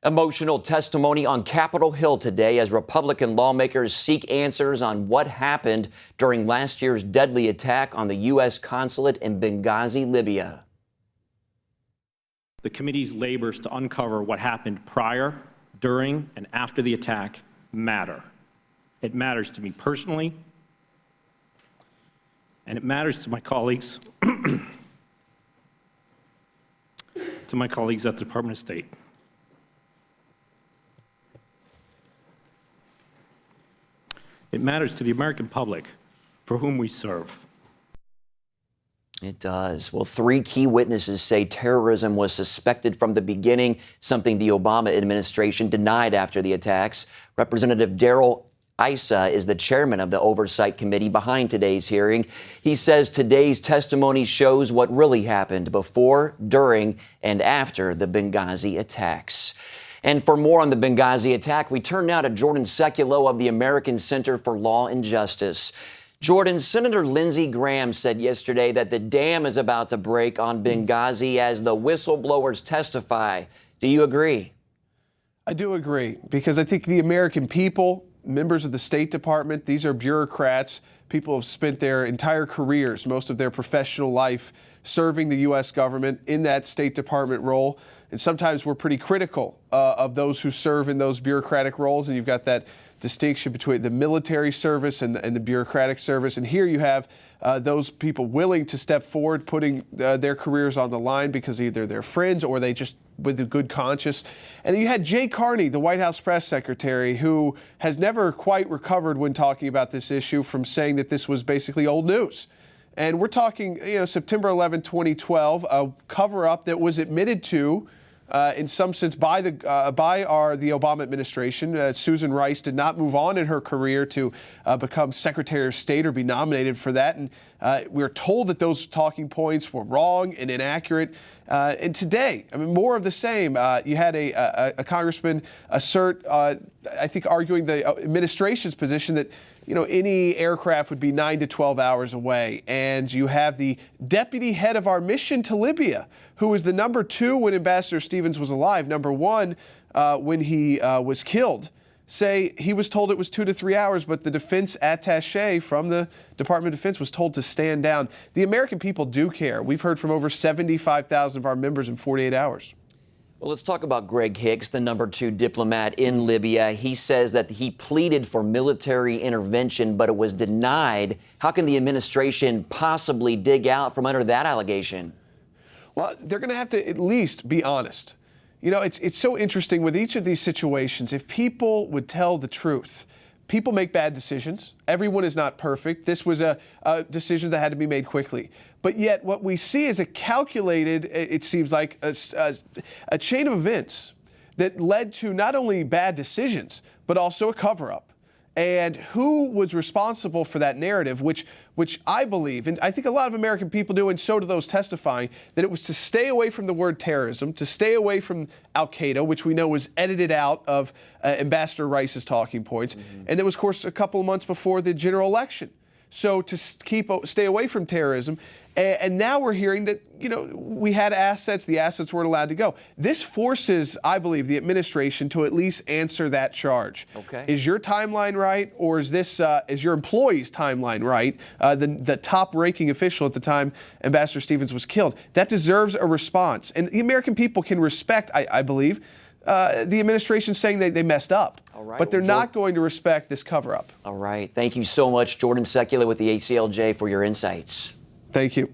Emotional testimony on Capitol Hill today as Republican lawmakers seek answers on what happened during last year's deadly attack on the U.S. consulate in Benghazi, Libya. The committee's labors to uncover what happened prior, during, and after the attack matter. It matters to me personally, and it matters to my colleagues, to my colleagues at the Department of State. It matters to the American public for whom we serve. It does. Well, 3 key witnesses say terrorism was suspected from the beginning, something the Obama administration denied after the attacks. Representative Darrell Issa is the chairman of the oversight committee behind today's hearing. He says today's testimony shows what really happened before, during, and after the Benghazi attacks. And for more on the Benghazi attack, we turn now to Jordan Sekulow of the American Center for Law and Justice. Jordan, Senator Lindsey Graham said yesterday that the dam is about to break on Benghazi as the whistleblowers testify. Do you agree? I do agree, because I think the American people, members of the State Department, these are bureaucrats, people have spent their entire careers, most of their professional life, serving the U.S. government in that State Department role. And sometimes we're pretty critical of those who serve in those bureaucratic roles. And you've got that distinction between the military service and the bureaucratic service. And here you have those people willing to step forward, putting their careers on the line because either they're friends or they just with a good conscience. And then you had Jay Carney, the White House press secretary, who has never quite recovered when talking about this issue from saying that this was basically old news. And we're talking, September 11, 2012, a cover-up that was admitted to in some sense by the Obama administration. Susan Rice did not move on in her career to become Secretary of State or be nominated for that. And we were told that those talking points were wrong and inaccurate. And today, more of the same. You had a congressman assert, I think, arguing the administration's position that any aircraft would be 9 to 12 hours away. And you have the deputy head of our mission to Libya, who was the number 2 when Ambassador Stevens was alive, number 1 when he was killed, say he was told it was 2 to 3 hours, but the defense attaché from the Department of Defense was told to stand down. The American people do care. We've heard from over 75,000 of our members in 48 hours. Well, let's talk about Greg Hicks, the number 2 diplomat in Libya. He says that he pleaded for military intervention, but it was denied. How can the administration possibly dig out from under that allegation? Well, they're going to have to at least be honest. It's so interesting with each of these situations. If people would tell the truth, people make bad decisions. Everyone is not perfect. This was a decision that had to be made quickly. But yet what we see is a calculated, it seems like, a chain of events that led to not only bad decisions, but also a cover-up. And who was responsible for that narrative, which I believe, and I think a lot of American people do, and so do those testifying, that it was to stay away from the word terrorism, to stay away from al-Qaeda, which we know was edited out of Ambassador Rice's talking points. And it was, of course, a couple of months before the general election. So to stay away from terrorism. And now we're hearing that, we had assets, the assets weren't allowed to go. This forces, I believe, the administration to at least answer that charge. Okay. Is your timeline right, or is your employee's timeline right? The top-ranking official at the time, Ambassador Stevens, was killed. That deserves a response. And the American people can respect, I believe, the administration saying they messed up. All right. But they're not going to respect this cover-up. All right. Thank you so much, Jordan Sekulow with the ACLJ, for your insights. Thank you.